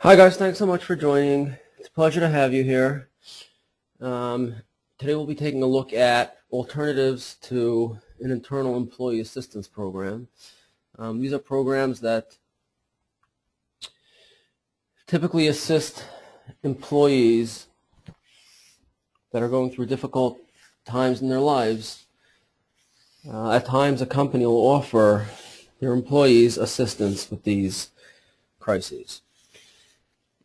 Hi guys, thanks so much for joining. It's a pleasure to have you here. Today we'll be taking a look at alternatives to an internal employee assistance program. These are programs that typically assist employees that are going through difficult times in their lives. At times a company will offer their employees assistance with these crises.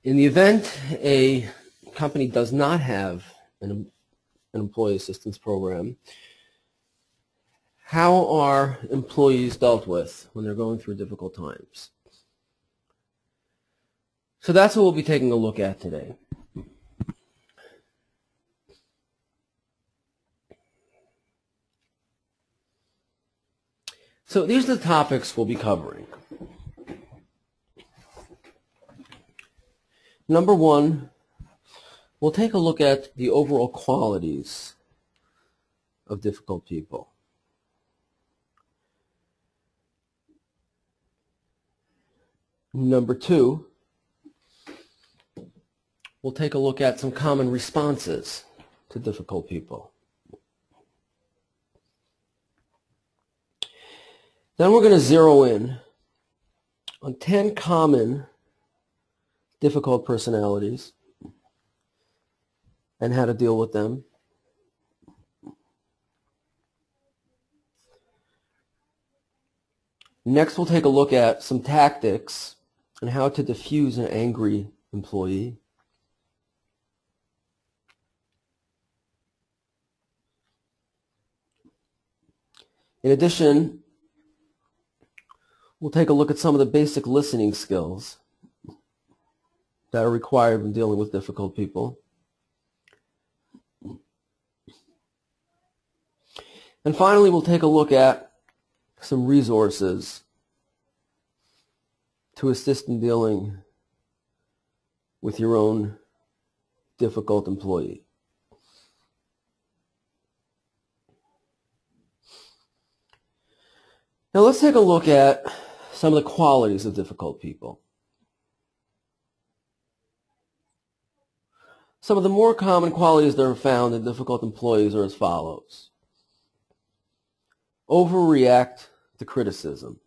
In the event a company does not have an employee assistance program, how are employees dealt with when they're going through difficult times? So that's what we'll be taking a look at today. So these are the topics we'll be covering. Number one, we'll take a look at the overall qualities of difficult people. Number two, we'll take a look at some common responses to difficult people. Then we're going to zero in on 10 common difficult personalities and how to deal with them. Next, we'll take a look at some tactics on how to diffuse an angry employee. In addition, we'll take a look at some of the basic listening skills that are required when dealing with difficult people. And finally, we'll take a look at some resources to assist in dealing with your own difficult employee. Now let's take a look at some of the qualities of difficult people. Some of the more common qualities that are found in difficult employees are as follows. Overreact to criticism.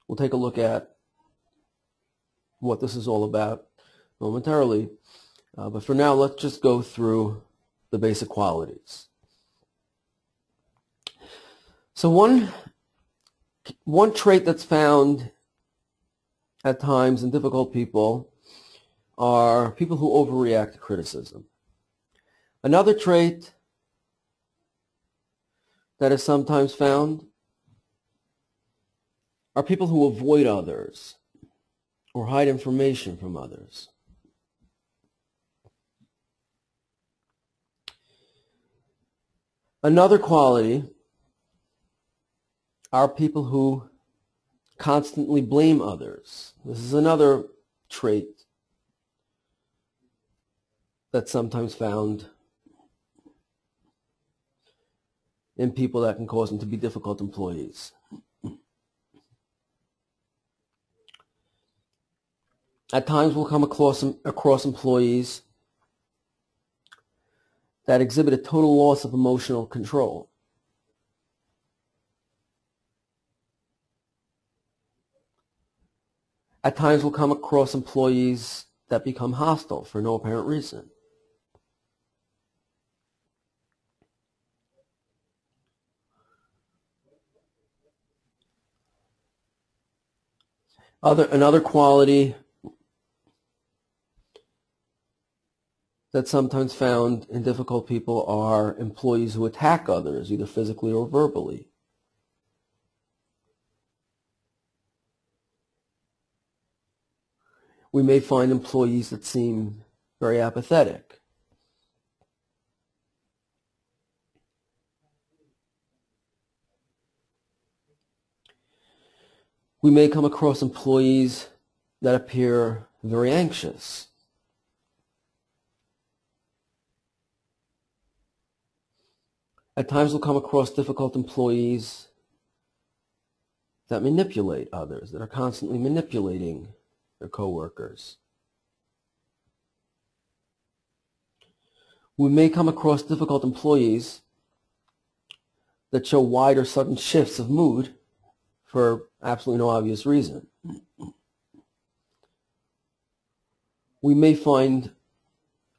We'll take a look at what this is all about momentarily, but for now let's just go through the basic qualities. So one trait that's found at times in difficult people are people who overreact to criticism. Another trait that is sometimes found are people who avoid others or hide information from others. Another quality are people who constantly blame others. This is another trait that's sometimes found in people that can cause them to be difficult employees. At times we'll come across employees that exhibit a total loss of emotional control. At times we'll come across employees that become hostile for no apparent reason. Another quality that's sometimes found in difficult people are employees who attack others, either physically or verbally. We may find employees that seem very apathetic. We may come across employees that appear very anxious. At times we'll come across difficult employees that manipulate others, that are constantly manipulating their coworkers. We may come across difficult employees that show wide or sudden shifts of mood for absolutely no obvious reason. We may find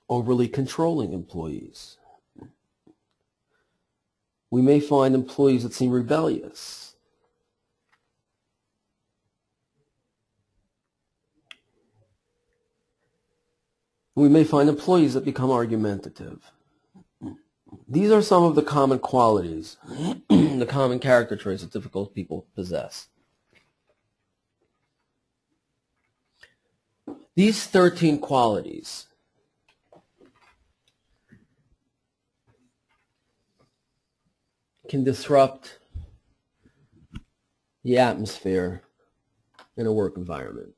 overly controlling employees. We may find employees that seem rebellious. We may find employees that become argumentative. These are some of the common qualities, the common character traits that difficult people possess. These 13 qualities can disrupt the atmosphere in a work environment.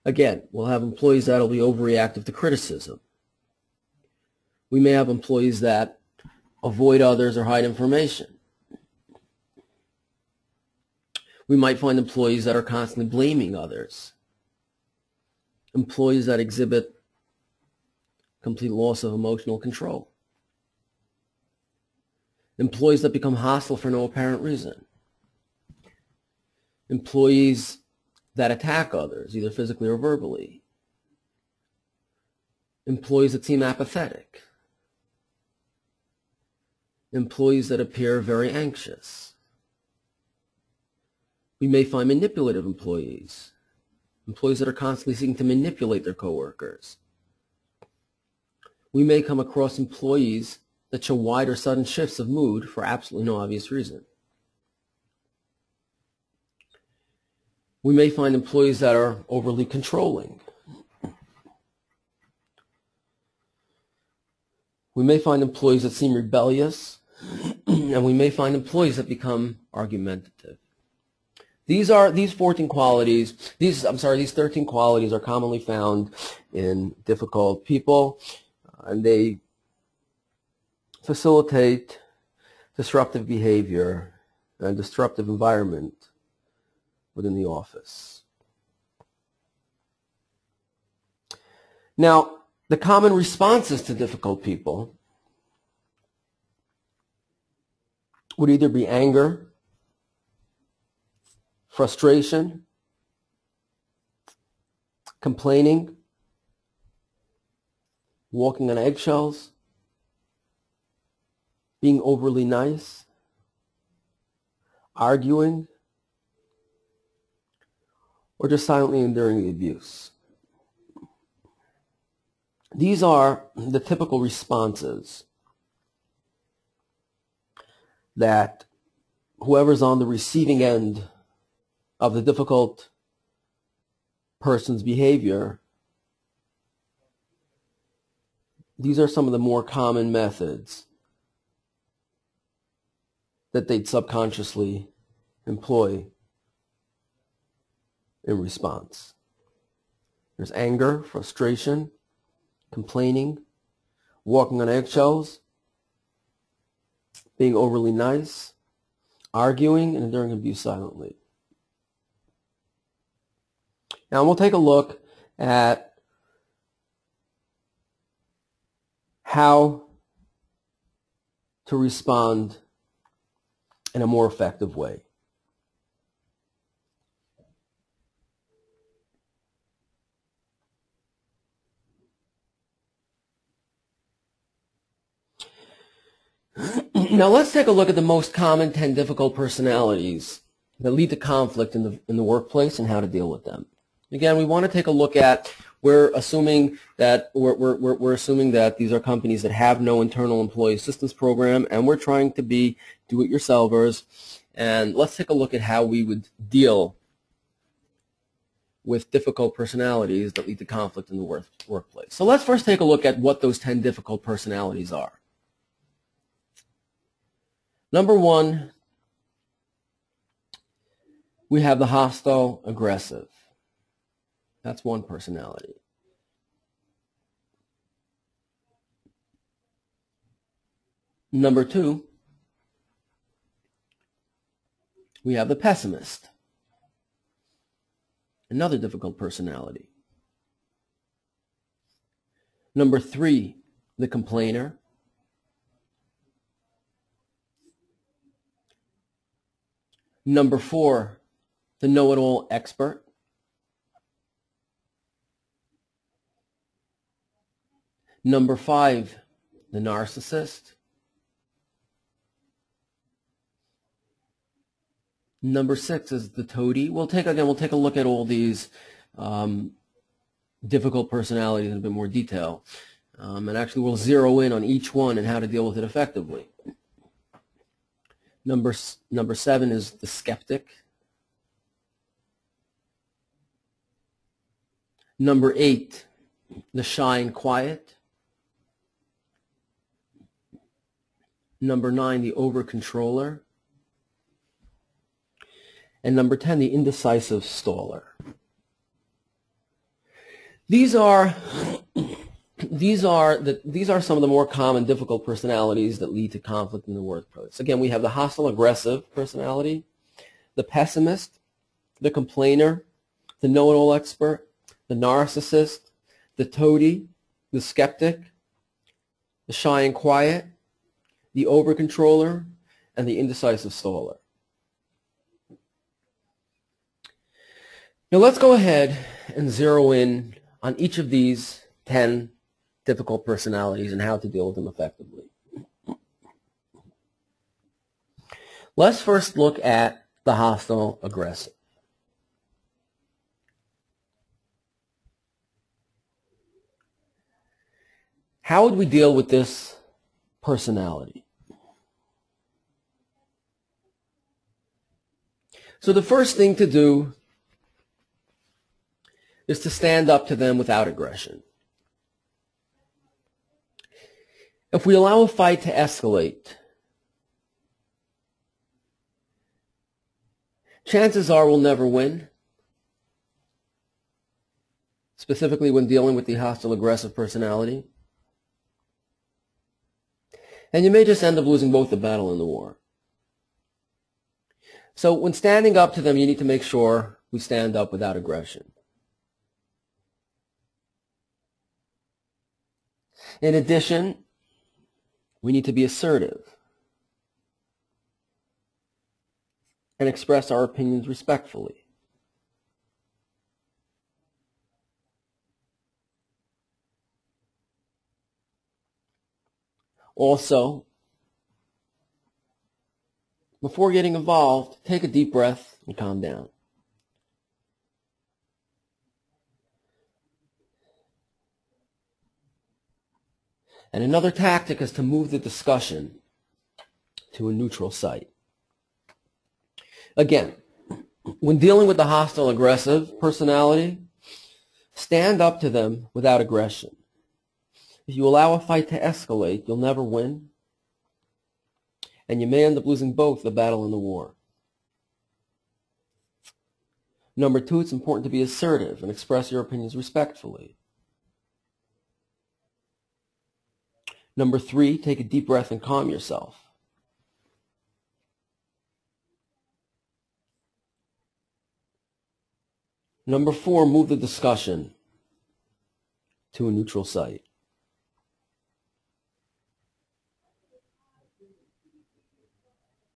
Again, we'll have employees that will be overreactive to criticism. We may have employees that avoid others or hide information. We might find employees that are constantly blaming others. Employees that exhibit complete loss of emotional control. Employees that become hostile for no apparent reason. Employees that attack others, either physically or verbally. Employees that seem apathetic. Employees that appear very anxious. We may find manipulative employees, employees that are constantly seeking to manipulate their coworkers. We may come across employees that show wide or sudden shifts of mood for absolutely no obvious reason. We may find employees that are overly controlling. We may find employees that seem rebellious, and we may find employees that become argumentative. These 13 qualities are commonly found in difficult people, and they facilitate disruptive behavior and disruptive environment within the office. Now, the common responses to difficult people would either be anger, frustration, complaining, walking on eggshells, being overly nice, arguing, or just silently enduring the abuse. These are the typical responses that whoever's on the receiving end of the difficult person's behavior, these are some of the more common methods that they'd subconsciously employ in response. There's anger, frustration, complaining, walking on eggshells, being overly nice, arguing, and enduring abuse silently. Now we'll take a look at how to respond in a more effective way. Now let's take a look at the most common 10 difficult personalities that lead to conflict in the workplace and how to deal with them. Again, we want to take a look at, we're assuming that these are companies that have no internal employee assistance program, and we're trying to be do-it-yourselfers. And let's take a look at how we would deal with difficult personalities that lead to conflict in the workplace. So let's first take a look at what those 10 difficult personalities are. Number one, we have the hostile aggressive. That's one personality. Number two, we have the pessimist, another difficult personality. Number 3, the complainer. Number 4, the know-it-all expert. Number 5, the narcissist. Number 6 is the toady. We'll take a look at all these difficult personalities in a bit more detail. And actually we'll zero in on each one and how to deal with it effectively. Number 7 is the skeptic. Number 8, the shy and quiet. Number 9, the over-controller. And number 10, the indecisive staller. These are some of the more common difficult personalities that lead to conflict in the workplace. Again, we have the hostile aggressive personality, the pessimist, the complainer, the know-it-all expert, the narcissist, the toady, the skeptic, the shy and quiet, the over-controller, and the indecisive staller. Now let's go ahead and zero in on each of these 10 difficult personalities and how to deal with them effectively. Let's first look at the hostile aggressive. How would we deal with this personality? So the first thing to do is to stand up to them without aggression. If we allow a fight to escalate, chances are we'll never win, specifically when dealing with the hostile aggressive personality. And you may just end up losing both the battle and the war. So when standing up to them, you need to make sure we stand up without aggression. In addition, we need to be assertive and express our opinions respectfully. Also, before getting involved, take a deep breath and calm down. And another tactic is to move the discussion to a neutral site. Again, when dealing with the hostile aggressive personality, stand up to them without aggression. If you allow a fight to escalate, you'll never win, and you may end up losing both the battle and the war. Number 2, it's important to be assertive and express your opinions respectfully. Number 3, take a deep breath and calm yourself. Number 4, move the discussion to a neutral site.